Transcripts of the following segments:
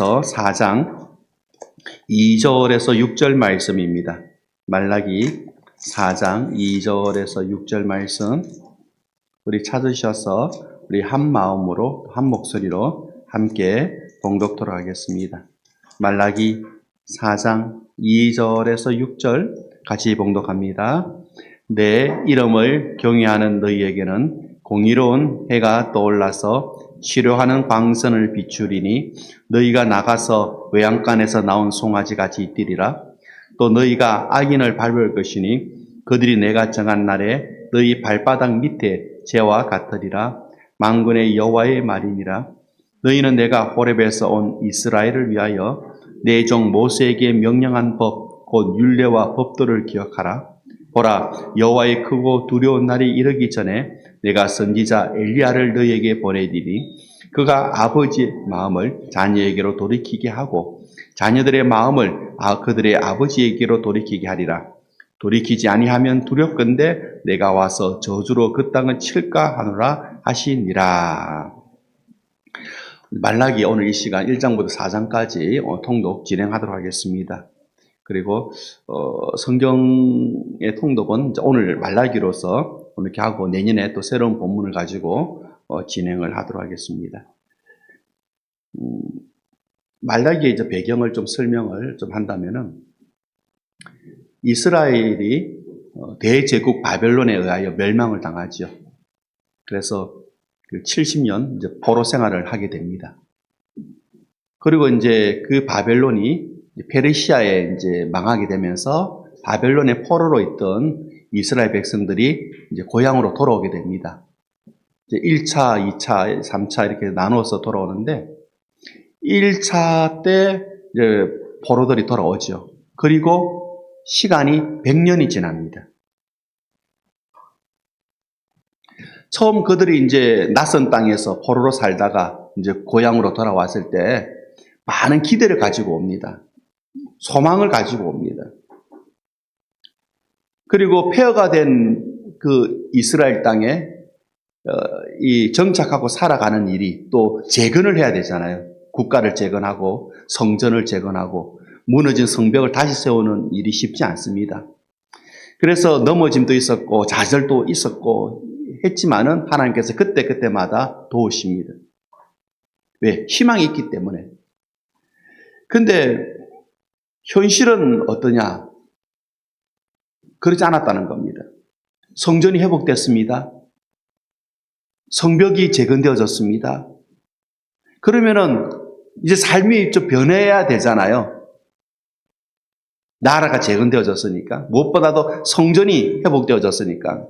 4장 2절에서 6절 말씀입니다. 말라기 4장 2절에서 6절 말씀 우리 찾으셔서 우리 한 마음으로 한 목소리로 함께 봉독토록 하겠습니다. 말라기 4장 2절에서 6절 같이 봉독합니다. 내 이름을 경외하는 너희에게는 공의로운 해가 떠올라서 치료하는 광선을 비추리니 너희가 나가서 외양간에서 나온 송아지 같이 뛰리라. 또 너희가 악인을 밟을 것이니 그들이 내가 정한 날에 너희 발바닥 밑에 재와 같으리라. 만군의 여호와의 말이니라. 너희는 내가 호렙에서 온 이스라엘을 위하여 내 종 모세에게 명령한 법 곧 율례와 법도를 기억하라. 보라, 여호와의 크고 두려운 날이 이르기 전에 내가 선지자 엘리야를 너희에게 보내리니 그가 아버지의 마음을 자녀에게로 돌이키게 하고 자녀들의 마음을 그들의 아버지에게로 돌이키게 하리라. 돌이키지 아니하면 두렵건대 내가 와서 저주로 그 땅을 칠까 하노라 하시니라. 말라기 오늘 이 시간 1장부터 4장까지 통독 진행하도록 하겠습니다. 그리고 성경의 통독은 오늘 말라기로서 이렇게 하고 내년에 또 새로운 본문을 가지고 진행을 하도록 하겠습니다. 말라기의 이제 배경을 좀 설명을 좀 한다면은 이스라엘이 대제국 바벨론에 의하여 멸망을 당하죠. 그래서 그 70년 이제 포로 생활을 하게 됩니다. 그리고 이제 그 바벨론이 페르시아에 이제 망하게 되면서 바벨론의 포로로 있던 이스라엘 백성들이 이제 고향으로 돌아오게 됩니다. 이제 1차, 2차, 3차 이렇게 나눠서 돌아오는데 1차 때 이제 포로들이 돌아오죠. 그리고 시간이 100년이 지납니다. 처음 그들이 이제 낯선 땅에서 포로로 살다가 이제 고향으로 돌아왔을 때 많은 기대를 가지고 옵니다. 소망을 가지고 옵니다. 그리고 폐허가 된 그 이스라엘 땅에 이 정착하고 살아가는 일이 또 재건을 해야 되잖아요. 국가를 재건하고 성전을 재건하고 무너진 성벽을 다시 세우는 일이 쉽지 않습니다. 그래서 넘어짐도 있었고 좌절도 있었고 했지만은 하나님께서 그때마다 도우십니다. 왜? 희망이 있기 때문에. 근데 현실은 어떠냐? 그러지 않았다는 겁니다. 성전이 회복됐습니다. 성벽이 재건되어졌습니다. 그러면은 이제 삶이 좀 변해야 되잖아요. 나라가 재건되어졌으니까. 무엇보다도 성전이 회복되어졌으니까.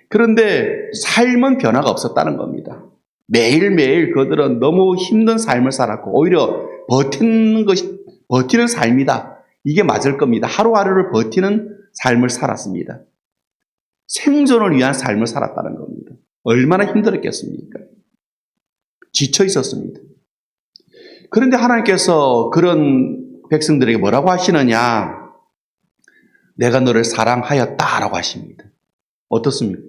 그런데 삶은 변화가 없었다는 겁니다. 매일매일 그들은 너무 힘든 삶을 살았고 오히려 버티는 삶이다. 이게 맞을 겁니다. 하루하루를 버티는 삶을 살았습니다. 생존을 위한 삶을 살았다는 겁니다. 얼마나 힘들었겠습니까? 지쳐 있었습니다. 그런데 하나님께서 그런 백성들에게 뭐라고 하시느냐? 내가 너를 사랑하였다라고 하십니다. 어떻습니까?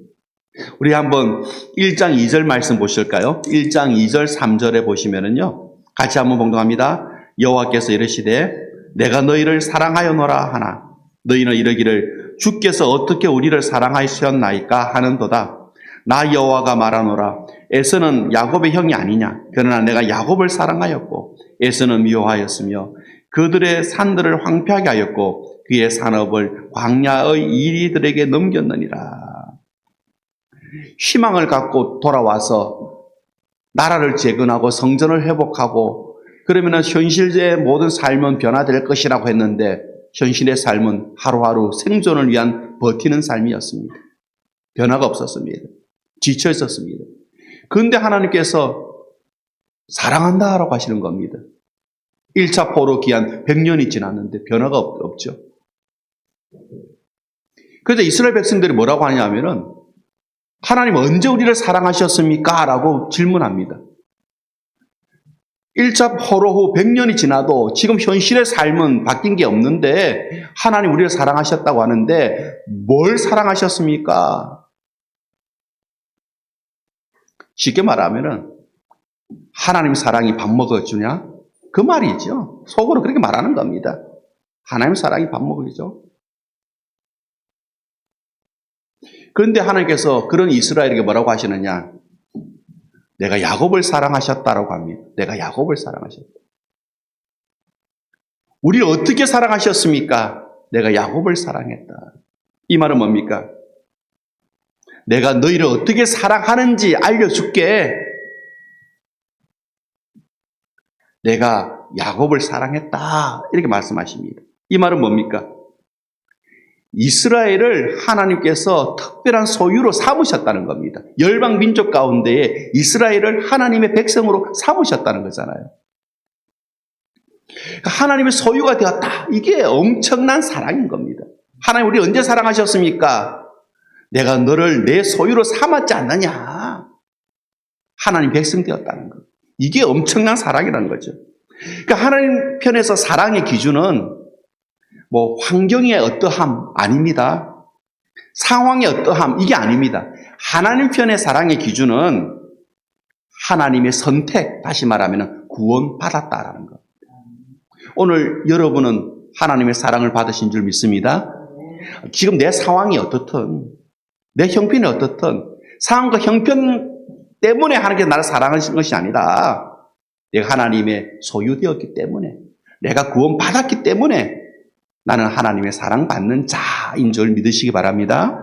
우리 한번 1장 2절 말씀 보실까요? 1장 2절 3절에 보시면은요. 같이 한번 봉독합니다. 여호와께서 이르시되 내가 너희를 사랑하였노라 하나 너희는 이르기를 주께서 어떻게 우리를 사랑하셨나이까 하는도다. 나 여호와가 말하노라. 에서는 야곱의 형이 아니냐. 그러나 내가 야곱을 사랑하였고 에서는 미워하였으며 그들의 산들을 황폐하게 하였고 그의 산업을 광야의 이리들에게 넘겼느니라. 희망을 갖고 돌아와서 나라를 재건하고 성전을 회복하고 그러면 현실의 모든 삶은 변화될 것이라고 했는데 현실의 삶은 하루하루 생존을 위한 버티는 삶이었습니다. 변화가 없었습니다. 지쳐 있었습니다. 그런데 하나님께서 사랑한다라고 하시는 겁니다. 1차 포로 기한 100년이 지났는데 변화가 없죠. 그래서 이스라엘 백성들이 뭐라고 하냐면은 하나님 언제 우리를 사랑하셨습니까? 라고 질문합니다. 1차 포로 후 100년이 지나도 지금 현실의 삶은 바뀐 게 없는데 하나님 우리를 사랑하셨다고 하는데 뭘 사랑하셨습니까? 쉽게 말하면은 하나님 사랑이 밥 먹어주냐? 그 말이죠. 속으로 그렇게 말하는 겁니다. 하나님 사랑이 밥 먹이죠. 그런데 하나님께서 그런 이스라엘에게 뭐라고 하시느냐? 내가 야곱을 사랑하셨다라고 합니다. 내가 야곱을 사랑하셨다. 우리를 어떻게 사랑하셨습니까? 내가 야곱을 사랑했다. 이 말은 뭡니까? 내가 너희를 어떻게 사랑하는지 알려줄게. 내가 야곱을 사랑했다. 이렇게 말씀하십니다. 이 말은 뭡니까? 이스라엘을 하나님께서 특별한 소유로 삼으셨다는 겁니다. 열방 민족 가운데에 이스라엘을 하나님의 백성으로 삼으셨다는 거잖아요. 그러니까 하나님의 소유가 되었다. 이게 엄청난 사랑인 겁니다. 하나님 우리 언제 사랑하셨습니까? 내가 너를 내 소유로 삼았지 않느냐. 하나님 백성 되었다는 것. 이게 엄청난 사랑이라는 거죠. 그러니까 하나님 편에서 사랑의 기준은 뭐 환경의 어떠함 아닙니다. 상황의 어떠함 이게 아닙니다. 하나님 편의 사랑의 기준은 하나님의 선택, 다시 말하면 구원받았다라는 것. 오늘 여러분은 하나님의 사랑을 받으신 줄 믿습니다. 지금 내 상황이 어떻든 내 형편이 어떻든 상황과 형편 때문에 하나님께서 나를 사랑하신 것이 아니라 내가 하나님의 소유되었기 때문에 내가 구원받았기 때문에 나는 하나님의 사랑받는 자인 줄 믿으시기 바랍니다.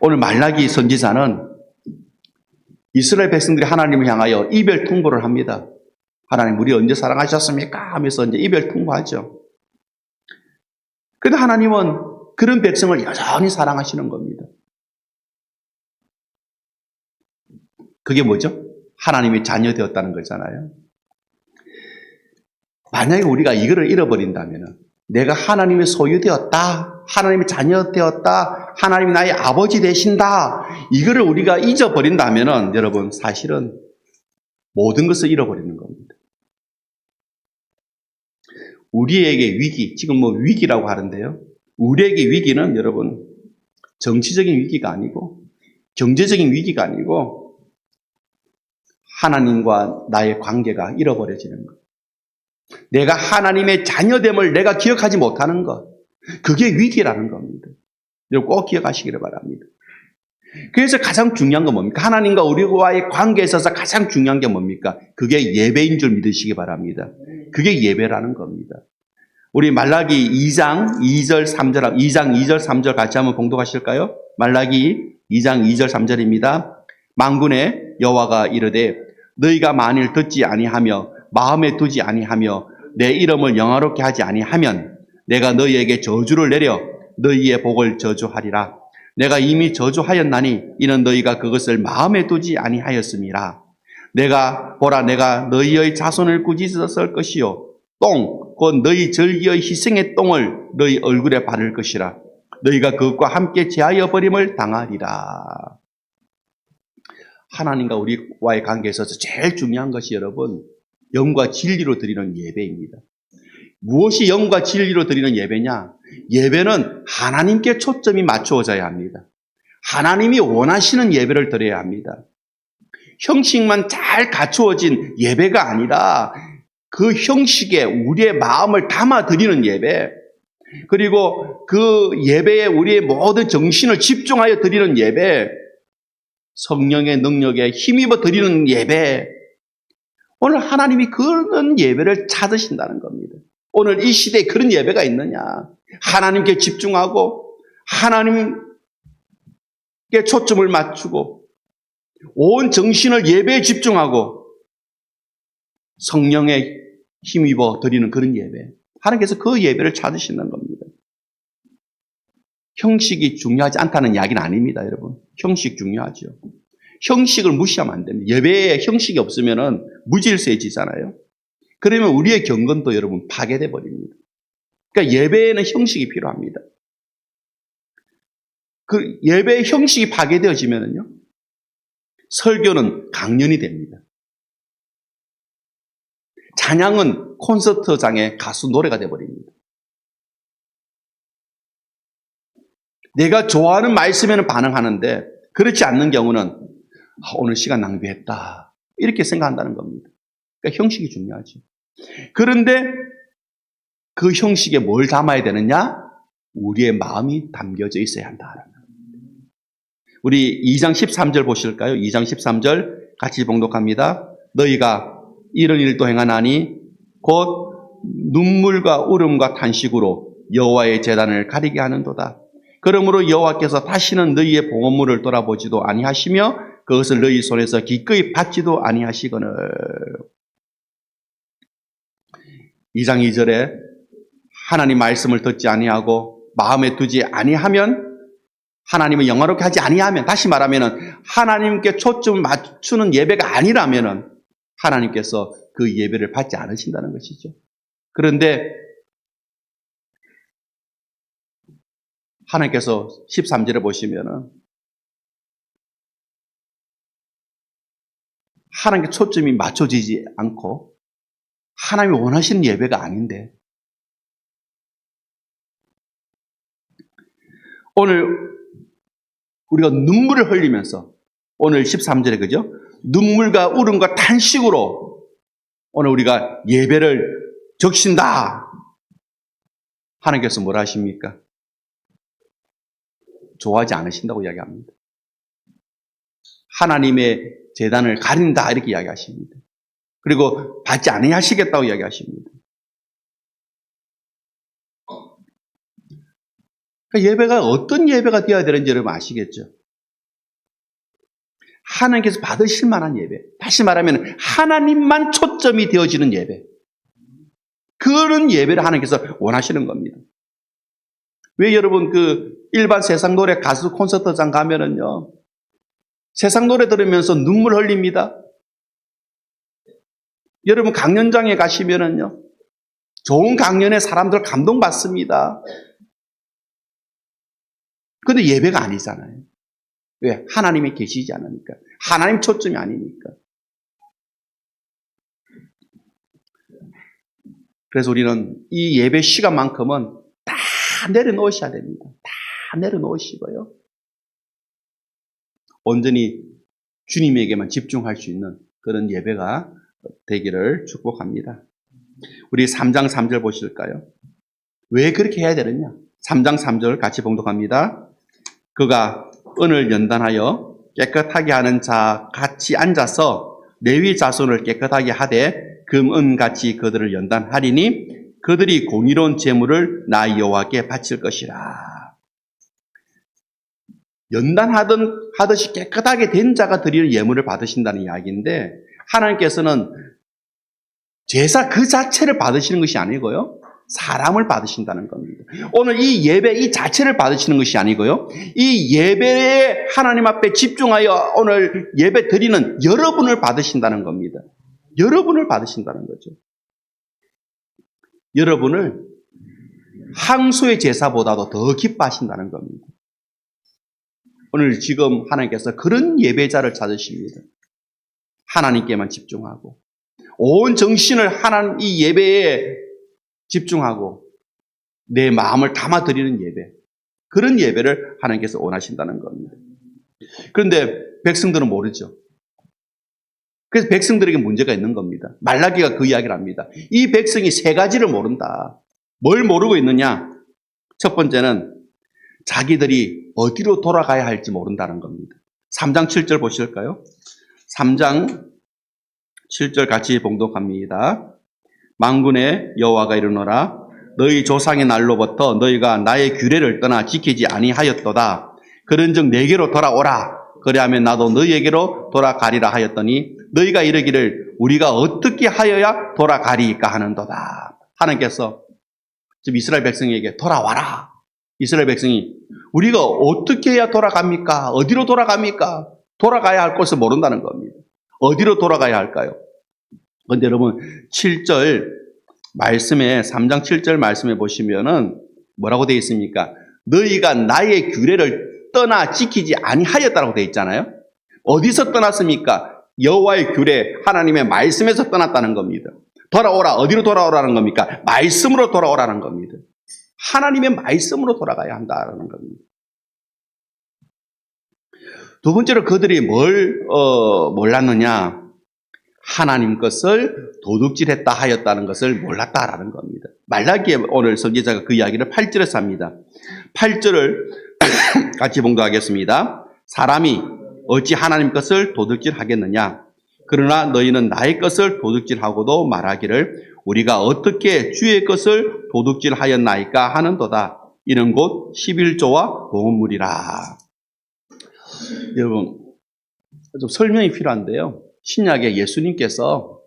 오늘 말라기 선지자는 이스라엘 백성들이 하나님을 향하여 이별 통보를 합니다. 하나님 우리 언제 사랑하셨습니까? 하면서 이제 이별 통보하죠. 그런데 하나님은 그런 백성을 여전히 사랑하시는 겁니다. 그게 뭐죠? 하나님의 자녀 되었다는 거잖아요. 만약에 우리가 이거를 잃어버린다면 내가 하나님의 소유되었다, 하나님의 자녀 되었다, 하나님이 나의 아버지 되신다, 이거를 우리가 잊어버린다면 여러분 사실은 모든 것을 잃어버리는 겁니다. 우리에게 위기, 지금 뭐 위기라고 하는데요. 우리에게 위기는 여러분 정치적인 위기가 아니고 경제적인 위기가 아니고 하나님과 나의 관계가 잃어버려지는 것. 내가 하나님의 자녀됨을 내가 기억하지 못하는 것. 그게 위기라는 겁니다. 여러분 꼭 기억하시기를 바랍니다. 그래서 가장 중요한 건 뭡니까? 하나님과 우리와의 관계에 있어서 가장 중요한 게 뭡니까? 그게 예배인 줄 믿으시기 바랍니다. 그게 예배라는 겁니다. 우리 말라기 2장 2절 3절 2장 2절 3절 같이 한번 봉독하실까요? 말라기 2장 2절 3절입니다. 만군의 여호와가 이르되 너희가 만일 듣지 아니하며 마음에 두지 아니하며 내 이름을 영화롭게 하지 아니하면 내가 너희에게 저주를 내려 너희의 복을 저주하리라. 내가 이미 저주하였나니 이는 너희가 그것을 마음에 두지 아니하였음이라. 보라 내가 너희의 자손을 꾸짖었을 것이요 똥 곧 너희 절기의 희생의 똥을 너희 얼굴에 바를 것이라. 너희가 그것과 함께 제하여 버림을 당하리라. 하나님과 우리와의 관계에 있어서 제일 중요한 것이 여러분 영과 진리로 드리는 예배입니다. 무엇이 영과 진리로 드리는 예배냐? 예배는 하나님께 초점이 맞추어져야 합니다. 하나님이 원하시는 예배를 드려야 합니다. 형식만 잘 갖추어진 예배가 아니라 그 형식에 우리의 마음을 담아 드리는 예배, 그리고 그 예배에 우리의 모든 정신을 집중하여 드리는 예배, 성령의 능력에 힘입어 드리는 예배, 오늘 하나님이 그런 예배를 찾으신다는 겁니다. 오늘 이 시대에 그런 예배가 있느냐? 하나님께 집중하고 하나님께 초점을 맞추고 온 정신을 예배에 집중하고 성령에 힘입어 드리는 그런 예배. 하나님께서 그 예배를 찾으시는 겁니다. 형식이 중요하지 않다는 이야기는 아닙니다, 여러분. 형식 중요하죠. 형식을 무시하면 안 됩니다. 예배에 형식이 없으면 무질서해지잖아요. 그러면 우리의 경건도 여러분 파괴돼 버립니다. 그러니까 예배에는 형식이 필요합니다. 그 예배의 형식이 파괴되어지면요, 설교는 강연이 됩니다. 찬양은 콘서트장의 가수 노래가 되어버립니다. 내가 좋아하는 말씀에는 반응하는데 그렇지 않는 경우는 오늘 시간 낭비했다 이렇게 생각한다는 겁니다. 그러니까 형식이 중요하죠. 그런데 그 형식에 뭘 담아야 되느냐? 우리의 마음이 담겨져 있어야 한다. 우리 2장 13절 보실까요? 2장 13절 같이 봉독합니다. 너희가 이런 일도 행하나니 곧 눈물과 울음과 탄식으로 여호와의 제단을 가리게 하는도다. 그러므로 여호와께서 다시는 너희의 봉헌물을 돌아보지도 아니하시며 그것을 너희 손에서 기꺼이 받지도 아니하시거늘. 2장 2절에 하나님 말씀을 듣지 아니하고 마음에 두지 아니하면, 하나님을 영화롭게 하지 아니하면, 다시 말하면 하나님께 초점을 맞추는 예배가 아니라면 하나님께서 그 예배를 받지 않으신다는 것이죠. 그런데 하나님께서 13절에 보시면은 하나님께 초점이 맞춰지지 않고 하나님이 원하시는 예배가 아닌데, 오늘 우리가 눈물을 흘리면서, 오늘 13절에 그죠? 눈물과 울음과 탄식으로 오늘 우리가 예배를 적신다. 하나님께서 뭐라 하십니까? 좋아하지 않으신다고 이야기합니다. 하나님의 제단을 가린다 이렇게 이야기하십니다. 그리고 받지 아니하시겠다고 이야기하십니다. 그러니까 예배가 어떤 예배가 되어야 되는지 여러분 아시겠죠? 하나님께서 받으실 만한 예배. 다시 말하면 하나님만 초점이 되어지는 예배. 그런 예배를 하나님께서 원하시는 겁니다. 왜 여러분 일반 세상 노래 가수 콘서트장 가면은요, 세상 노래 들으면서 눈물 흘립니다. 여러분 강연장에 가시면은요, 좋은 강연에 사람들 감동받습니다. 근데 예배가 아니잖아요. 왜? 하나님이 계시지 않으니까. 하나님 초점이 아니니까. 그래서 우리는 이 예배 시간만큼은 다 내려놓으셔야 됩니다. 다 내려놓으시고요. 온전히 주님에게만 집중할 수 있는 그런 예배가 되기를 축복합니다. 우리 3장 3절 보실까요? 왜 그렇게 해야 되느냐? 3장 3절 같이 봉독합니다. 그가 은을 연단하여 깨끗하게 하는 자 같이 앉아서 레위 자손을 깨끗하게 하되 금, 은 같이 그들을 연단하리니 그들이 공의로운 제물을 나 여호와께 바칠 것이라. 연단하듯이 깨끗하게 된 자가 드릴 예물을 받으신다는 이야기인데, 하나님께서는 제사 그 자체를 받으시는 것이 아니고요, 사람을 받으신다는 겁니다. 오늘 이 예배 이 자체를 받으시는 것이 아니고요, 이 예배에 하나님 앞에 집중하여 오늘 예배 드리는 여러분을 받으신다는 겁니다. 여러분을 받으신다는 거죠. 여러분을 항소의 제사보다도 더 기뻐하신다는 겁니다. 오늘 지금 하나님께서 그런 예배자를 찾으십니다. 하나님께만 집중하고 온 정신을 하나님 이 예배에 집중하고 내 마음을 담아드리는 예배, 그런 예배를 하나님께서 원하신다는 겁니다. 그런데 백성들은 모르죠. 그래서 백성들에게 문제가 있는 겁니다. 말라기가 그 이야기를 합니다. 이 백성이 세 가지를 모른다. 뭘 모르고 있느냐? 첫 번째는 자기들이 어디로 돌아가야 할지 모른다는 겁니다. 3장 7절 보실까요? 3장 7절 같이 봉독합니다. 만군의 여호와가 이르노라 너희 조상의 날로부터 너희가 나의 규례를 떠나 지키지 아니하였도다. 그런즉 내게로 돌아오라. 그리하면 나도 너희에게로 돌아가리라 하였더니 너희가 이르기를 우리가 어떻게 하여야 돌아가리까 하는도다. 하나님께서 지금 이스라엘 백성에게 돌아와라. 이스라엘 백성이 우리가 어떻게 해야 돌아갑니까? 어디로 돌아갑니까? 돌아가야 할 곳을 모른다는 겁니다. 어디로 돌아가야 할까요? 그런데 여러분 7절 말씀에 3장 7절 말씀에 보시면은 뭐라고 되어 있습니까? 너희가 나의 규례를 떠나 지키지 아니하였다라고 되어 있잖아요. 어디서 떠났습니까? 여호와의 규례, 하나님의 말씀에서 떠났다는 겁니다. 돌아오라. 어디로 돌아오라는 겁니까? 말씀으로 돌아오라는 겁니다. 하나님의 말씀으로 돌아가야 한다는 겁니다. 두 번째로 그들이 뭘 몰랐느냐? 하나님 것을 도둑질했다 하였다는 것을 몰랐다라는 겁니다. 말라기에 오늘 선지자가 그 이야기를 8절에서 합니다. 8절을 같이 봉독하겠습니다. 사람이 어찌 하나님 것을 도둑질하겠느냐? 그러나 너희는 나의 것을 도둑질하고도 말하기를 우리가 어떻게 주의 것을 도둑질하였나이까 하는도다. 이는 곧 11조와 보험물이라. 여러분, 좀 설명이 필요한데요. 신약에 예수님께서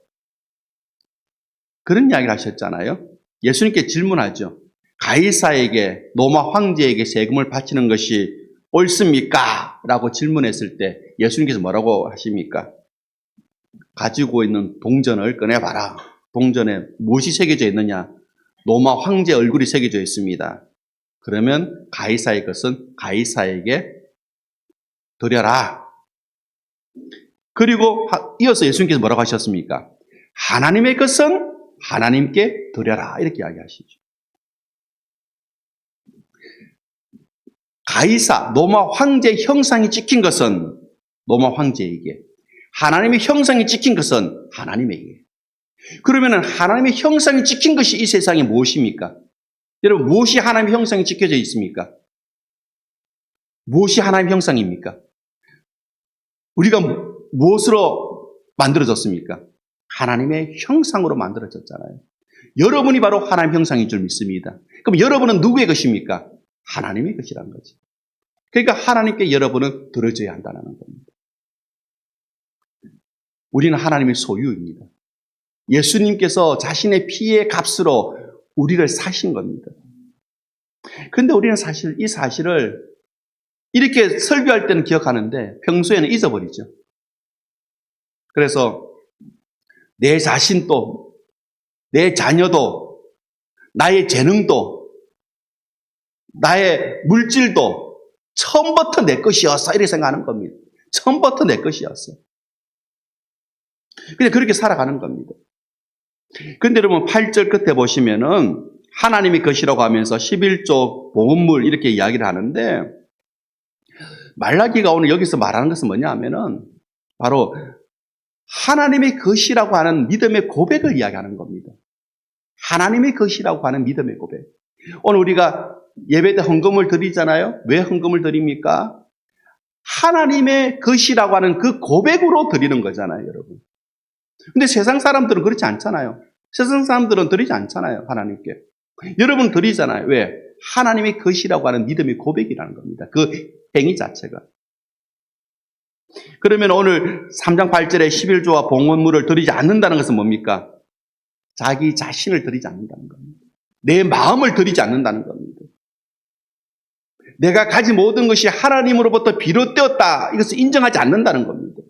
그런 이야기를 하셨잖아요. 예수님께 질문하죠. 가이사에게, 로마 황제에게 세금을 바치는 것이 옳습니까? 라고 질문했을 때 예수님께서 뭐라고 하십니까? 가지고 있는 동전을 꺼내봐라. 동전에 무엇이 새겨져 있느냐? 로마 황제 얼굴이 새겨져 있습니다. 그러면 가이사의 것은 가이사에게 드려라. 그리고 이어서 예수님께서 뭐라고 하셨습니까? 하나님의 것은 하나님께 드려라. 이렇게 이야기하시죠. 가이사, 로마 황제 형상이 찍힌 것은 로마 황제에게, 하나님의 형상이 찍힌 것은 하나님에게. 그러면 하나님의 형상이 찍힌 것이 이 세상에 무엇입니까? 여러분, 무엇이 하나님의 형상이 찍혀져 있습니까? 무엇이 하나님의 형상입니까? 우리가 무엇으로 만들어졌습니까? 하나님의 형상으로 만들어졌잖아요. 여러분이 바로 하나님의 형상인 줄 믿습니다. 그럼 여러분은 누구의 것입니까? 하나님의 것이라는 거죠. 그러니까 하나님께 여러분은 드려져야 한다는 겁니다. 우리는 하나님의 소유입니다. 예수님께서 자신의 피의 값으로 우리를 사신 겁니다. 그런데 우리는 사실 이 사실을 이렇게 설교할 때는 기억하는데 평소에는 잊어버리죠. 그래서 내 자신도, 내 자녀도, 나의 재능도, 나의 물질도 처음부터 내 것이었어. 이렇게 생각하는 겁니다. 처음부터 내 것이었어. 그냥 그렇게 살아가는 겁니다. 그런데 여러분 8절 끝에 보시면은 하나님의 것이라고 하면서 11조 보험물 이렇게 이야기를 하는데 말라기가 오늘 여기서 말하는 것은 뭐냐 하면은 바로 하나님의 것이라고 하는 믿음의 고백을 이야기하는 겁니다. 하나님의 것이라고 하는 믿음의 고백. 오늘 우리가 예배 때 헌금을 드리잖아요. 왜 헌금을 드립니까? 하나님의 것이라고 하는 그 고백으로 드리는 거잖아요, 여러분. 근데 세상 사람들은 그렇지 않잖아요. 세상 사람들은 드리지 않잖아요, 하나님께. 여러분 드리잖아요. 왜? 하나님의 것이라고 하는 믿음의 고백이라는 겁니다. 그 행위 자체가. 그러면 오늘 3장 8절에 11조와 봉헌물을 드리지 않는다는 것은 뭡니까? 자기 자신을 드리지 않는다는 겁니다. 내 마음을 드리지 않는다는 겁니다. 내가 가진 모든 것이 하나님으로부터 비롯되었다. 이것을 인정하지 않는다는 겁니다.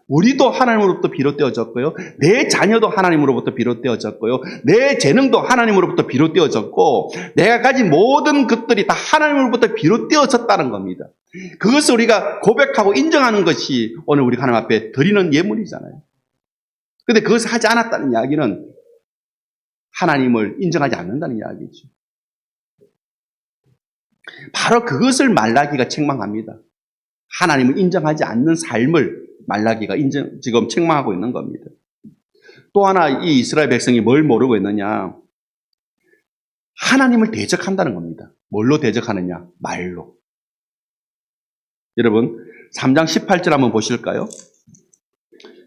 우리도 하나님으로부터 비롯되어졌고요. 내 자녀도 하나님으로부터 비롯되어졌고요. 내 재능도 하나님으로부터 비롯되어졌고 내가 가진 모든 것들이 다 하나님으로부터 비롯되어졌다는 겁니다. 그것을 우리가 고백하고 인정하는 것이 오늘 우리 하나님 앞에 드리는 예물이잖아요. 그런데 그것을 하지 않았다는 이야기는 하나님을 인정하지 않는다는 이야기죠. 바로 그것을 말라기가 책망합니다. 하나님을 인정하지 않는 삶을 말라기가 지금 책망하고 있는 겁니다. 또 하나 이 이스라엘 백성이 뭘 모르고 있느냐? 하나님을 대적한다는 겁니다. 뭘로 대적하느냐? 말로. 여러분 3장 18절 한번 보실까요?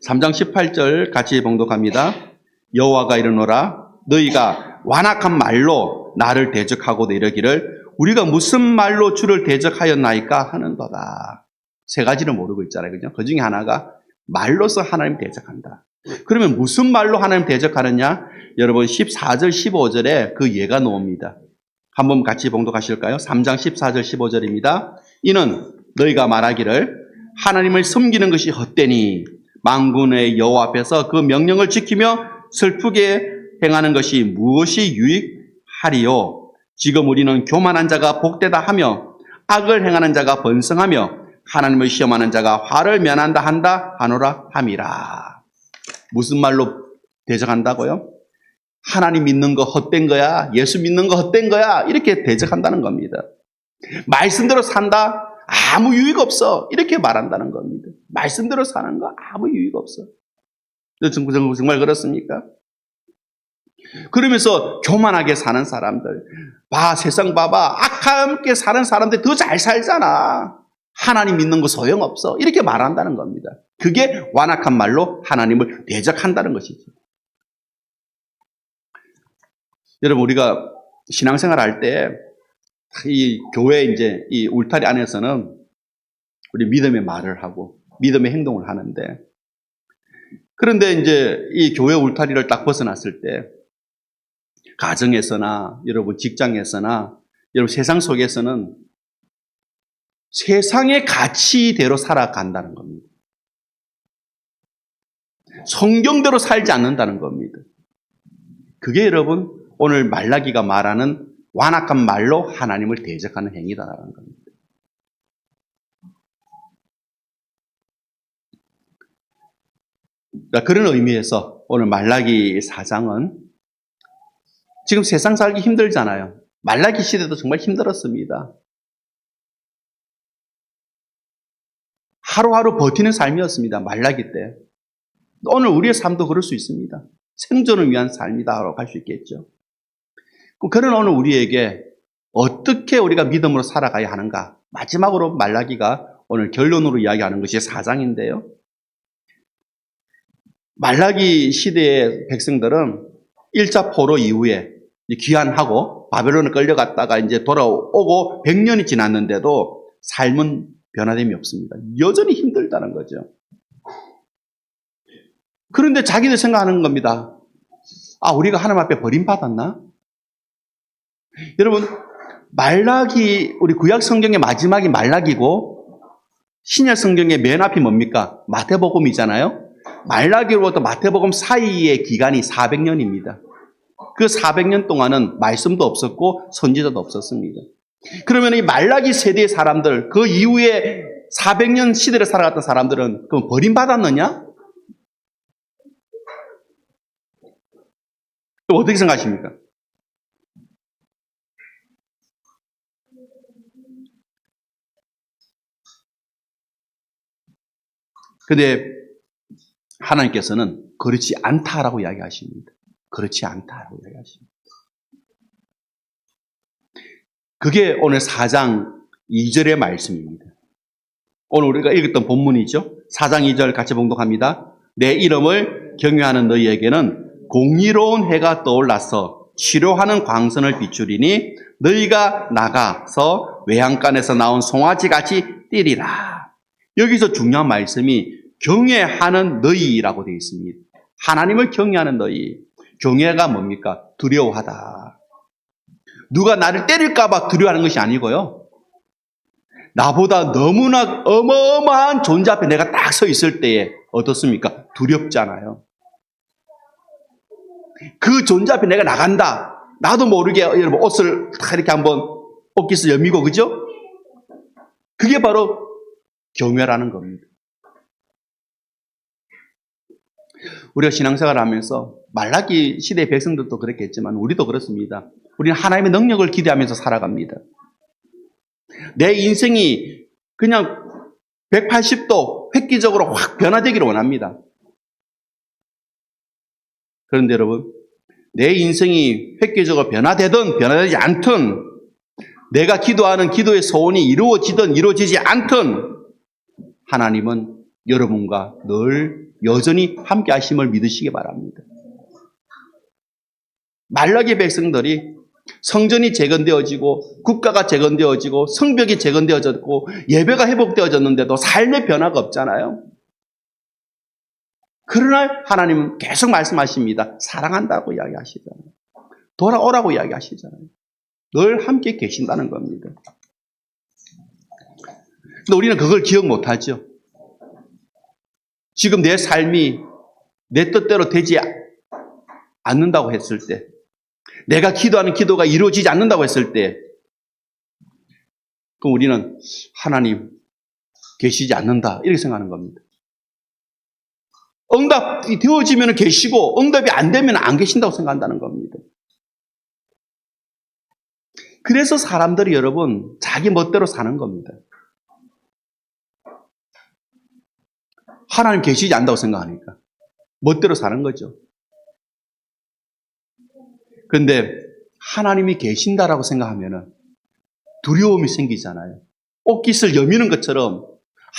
3장 18절 같이 봉독합니다. 여호와가 이르노라 너희가 완악한 말로 나를 대적하고도 이르기를 우리가 무슨 말로 주를 대적하였나이까 하는도다. 세 가지를 모르고 있잖아요. 그죠? 그 중에 하나가 말로서 하나님 대적한다. 그러면 무슨 말로 하나님 대적하느냐? 여러분 14절 15절에 그 예가 나옵니다. 한번 같이 봉독하실까요? 3장 14절 15절입니다. 이는 너희가 말하기를 하나님을 섬기는 것이 헛되니 만군의 여호와 앞에서 그 명령을 지키며 슬프게 행하는 것이 무엇이 유익하리요? 지금 우리는 교만한 자가 복되다 하며 악을 행하는 자가 번성하며 하나님을 시험하는 자가 화를 면한다 한다 하노라 함이라. 무슨 말로 대적한다고요? 하나님 믿는 거 헛된 거야. 예수 믿는 거 헛된 거야. 이렇게 대적한다는 겁니다. 말씀대로 산다? 아무 유익 없어. 이렇게 말한다는 겁니다. 말씀대로 사는 거 아무 유익 없어. 정말 그렇습니까? 그러면서 교만하게 사는 사람들, 세상 봐봐, 악함께 사는 사람들 더 잘 살잖아. 하나님 믿는 거 소용없어. 이렇게 말한다는 겁니다. 그게 완악한 말로 하나님을 대적한다는 것이죠. 여러분, 우리가 신앙생활 할 때, 이 교회 이제 이 울타리 안에서는 우리 믿음의 말을 하고 믿음의 행동을 하는데, 그런데 이제 이 교회 울타리를 딱 벗어났을 때, 가정에서나 여러분 직장에서나 여러분 세상 속에서는 세상의 가치대로 살아간다는 겁니다. 성경대로 살지 않는다는 겁니다. 그게 여러분 오늘 말라기가 말하는 완악한 말로 하나님을 대적하는 행위다라는 겁니다. 그런 의미에서 오늘 말라기 4장은 지금 세상 살기 힘들잖아요. 말라기 시대도 정말 힘들었습니다. 하루하루 버티는 삶이었습니다. 말라기 때. 오늘 우리의 삶도 그럴 수 있습니다. 생존을 위한 삶이다라고 할 수 있겠죠. 그런 오늘 우리에게 어떻게 우리가 믿음으로 살아가야 하는가? 마지막으로 말라기가 오늘 결론으로 이야기하는 것이 4장인데요. 말라기 시대의 백성들은 1차 포로 이후에 귀환하고 바벨론에 끌려갔다가 이제 돌아오고 100년이 지났는데도 삶은 변화됨이 없습니다. 여전히 힘들다는 거죠. 그런데 자기들 생각하는 겁니다. 우리가 하나님 앞에 버림받았나? 여러분, 말라기, 우리 구약 성경의 마지막이 말라기고 신약 성경의 맨 앞이 뭡니까? 마태복음이잖아요. 말라기로부터 마태복음 사이의 기간이 400년입니다. 그 400년 동안은 말씀도 없었고 선지자도 없었습니다. 그러면 이 말라기 세대의 사람들, 그 이후에 400년 시대를 살아갔던 사람들은 그럼 버림받았느냐? 그럼 어떻게 생각하십니까? 근데 하나님께서는 그렇지 않다라고 이야기하십니다. 그렇지 않다라고 이야기하십니다. 그게 오늘 4장 2절의 말씀입니다. 오늘 우리가 읽었던 본문이죠. 4장 2절 같이 봉독합니다. 내 이름을 경외하는 너희에게는 공의로운 해가 떠올라서 치료하는 광선을 비추리니 너희가 나가서 외양간에서 나온 송아지같이 뛰리라. 여기서 중요한 말씀이 경외하는 너희라고 되어 있습니다. 하나님을 경외하는 너희. 경외가 뭡니까? 두려워하다. 누가 나를 때릴까 봐 두려워하는 것이 아니고요. 나보다 너무나 어마어마한 존재 앞에 내가 딱 서 있을 때에 어떻습니까? 두렵잖아요. 그 존재 앞에 내가 나간다. 나도 모르게 여러분 옷을 딱 이렇게 한번 옷깃을 여미고, 그죠? 그게 바로 경외라는 겁니다. 우리가 신앙생활을 하면서 말라기 시대의 백성들도 그랬겠지만 우리도 그렇습니다. 우리는 하나님의 능력을 기대하면서 살아갑니다. 내 인생이 그냥 180도 획기적으로 확 변화되기를 원합니다. 그런데 여러분, 내 인생이 획기적으로 변화되든 변화되지 않든, 내가 기도하는 기도의 소원이 이루어지든 이루어지지 않든 하나님은 여러분과 늘 여전히 함께 하심을 믿으시기 바랍니다. 말라기 백성들이 성전이 재건되어지고 국가가 재건되어지고 성벽이 재건되어졌고 예배가 회복되어졌는데도 삶의 변화가 없잖아요. 그러나 하나님은 계속 말씀하십니다. 사랑한다고 이야기하시잖아요. 돌아오라고 이야기하시잖아요. 늘 함께 계신다는 겁니다. 근데 우리는 그걸 기억 못하죠. 지금 내 삶이 내 뜻대로 되지 않는다고 했을 때, 내가 기도하는 기도가 이루어지지 않는다고 했을 때, 그럼 우리는 하나님 계시지 않는다 이렇게 생각하는 겁니다. 응답이 되어지면 계시고 응답이 안 되면 안 계신다고 생각한다는 겁니다. 그래서 사람들이 여러분 자기 멋대로 사는 겁니다. 하나님 계시지 않는다고 생각하니까. 멋대로 사는 거죠. 그런데 하나님이 계신다라고 생각하면은 두려움이 생기잖아요. 옷깃을 여미는 것처럼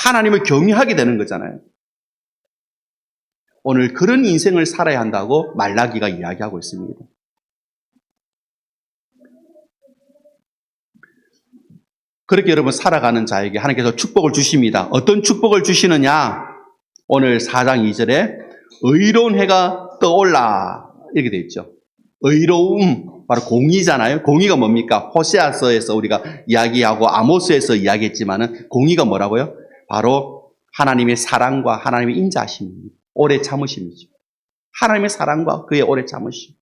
하나님을 경외하게 되는 거잖아요. 오늘 그런 인생을 살아야 한다고 말라기가 이야기하고 있습니다. 그렇게 여러분 살아가는 자에게 하나님께서 축복을 주십니다. 어떤 축복을 주시느냐? 오늘 4장 2절에 의로운 해가 떠올라 이렇게 되어 있죠. 의로움, 바로 공의잖아요. 공의가 뭡니까? 호세아서에서 우리가 이야기하고 아모스에서 이야기했지만은 공의가 뭐라고요? 바로 하나님의 사랑과 하나님의 인자하심입니다. 오래 참으심이죠. 하나님의 사랑과 그의 오래 참으심.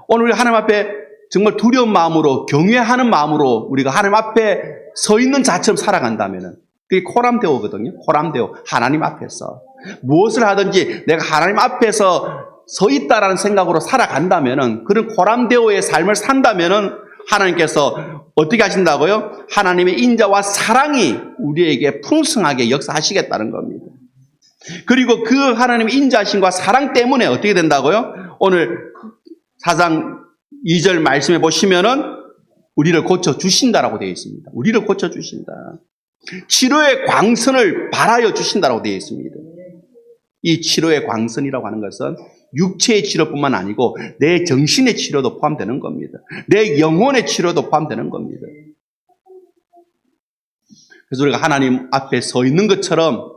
오늘 우리 하나님 앞에 정말 두려운 마음으로 경외하는 마음으로 우리가 하나님 앞에 서 있는 자처럼 살아간다면은 그게 코람데오거든요. 코람데오. 하나님 앞에서 무엇을 하든지 내가 하나님 앞에서 서 있다라는 생각으로 살아간다면은 그런 코람데오의 삶을 산다면은 하나님께서 어떻게 하신다고요? 하나님의 인자와 사랑이 우리에게 풍성하게 역사하시겠다는 겁니다. 그리고 그 하나님의 인자하심과 사랑 때문에 어떻게 된다고요? 오늘 4장 2절 말씀해 보시면은 우리를 고쳐주신다라고 되어 있습니다. 우리를 고쳐주신다. 치료의 광선을 발하여 주신다라고 되어 있습니다. 이 치료의 광선이라고 하는 것은 육체의 치료뿐만 아니고 내 정신의 치료도 포함되는 겁니다. 내 영혼의 치료도 포함되는 겁니다. 그래서 우리가 하나님 앞에 서 있는 것처럼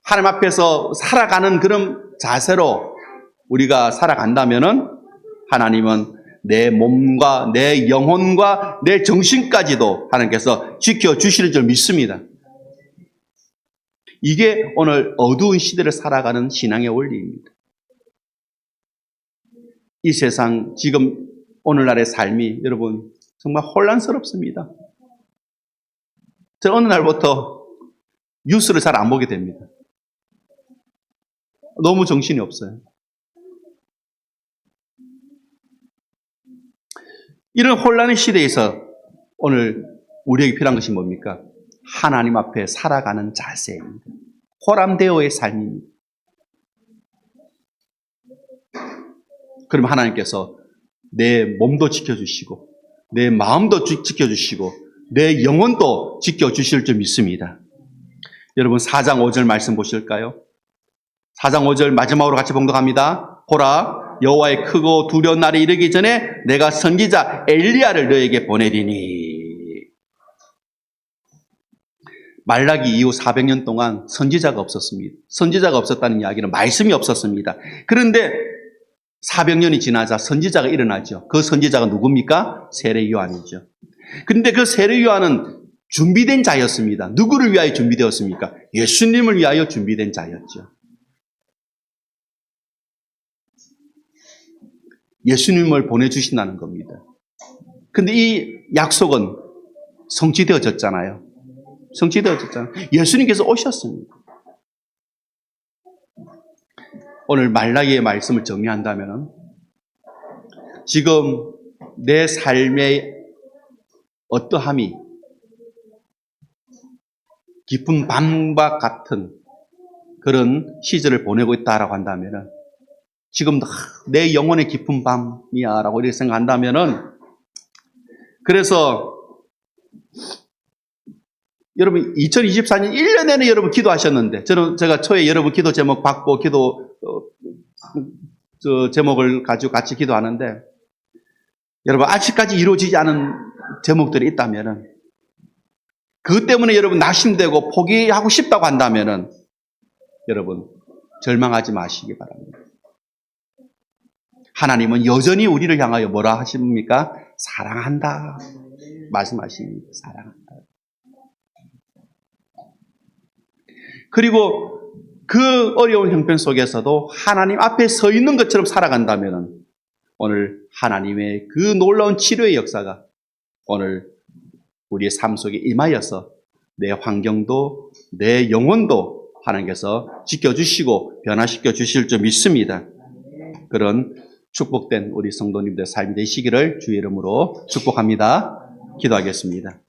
하나님 앞에서 살아가는 그런 자세로 우리가 살아간다면은 하나님은 내 몸과 내 영혼과 내 정신까지도 하나님께서 지켜주시는 줄 믿습니다. 이게 오늘 어두운 시대를 살아가는 신앙의 원리입니다. 이 세상 지금 오늘날의 삶이 여러분 정말 혼란스럽습니다. 저는 어느 날부터 뉴스를 잘 안 보게 됩니다. 너무 정신이 없어요. 이런 혼란의 시대에서 오늘 우리에게 필요한 것이 뭡니까? 하나님 앞에 살아가는 자세입니다. 호람데오의 삶입니다. 그럼 하나님께서 내 몸도 지켜주시고 내 마음도 지켜주시고 내 영혼도 지켜주실 줄 믿습니다. 여러분 4장 5절 말씀 보실까요? 4장 5절 마지막으로 같이 봉독합니다. 보라 여호와의 크고 두려운 날이 이르기 전에 내가 선지자 엘리야를 너에게 보내리니. 말라기 이후 400년 동안 선지자가 없었습니다. 선지자가 없었다는 이야기는 말씀이 없었습니다. 그런데 400년이 지나자 선지자가 일어나죠. 그 선지자가 누굽니까? 세례 요한이죠. 그런데 그 세례 요한은 준비된 자였습니다. 누구를 위하여 준비되었습니까? 예수님을 위하여 준비된 자였죠. 예수님을 보내주신다는 겁니다. 근데 이 약속은 성취되어졌잖아요. 성취되어졌잖아요. 예수님께서 오셨습니다. 오늘 말라기의 말씀을 정리한다면 지금 내 삶의 어떠함이 깊은 밤과 같은 그런 시절을 보내고 있다라고 한다면 지금 내 영혼의 깊은 밤이야 라고 이렇게 생각한다면은 그래서 여러분 2024년 1년 내내 여러분 기도하셨는데 제가 초에 여러분 기도 제목 받고 기도 제목을 가지고 같이 기도하는데 여러분 아직까지 이루어지지 않은 제목들이 있다면은 그것 때문에 여러분 낙심되고 포기하고 싶다고 한다면은 여러분 절망하지 마시기 바랍니다. 하나님은 여전히 우리를 향하여 뭐라 하십니까? 사랑한다 말씀하십니다. 사랑한다. 그리고 그 어려운 형편 속에서도 하나님 앞에 서 있는 것처럼 살아간다면 오늘 하나님의 그 놀라운 치료의 역사가 오늘 우리의 삶 속에 임하여서 내 환경도 내 영혼도 하나님께서 지켜주시고 변화시켜 주실 줄 믿습니다. 그런 축복된 우리 성도님들의 삶이 되시기를 주의 이름으로 축복합니다. 기도하겠습니다.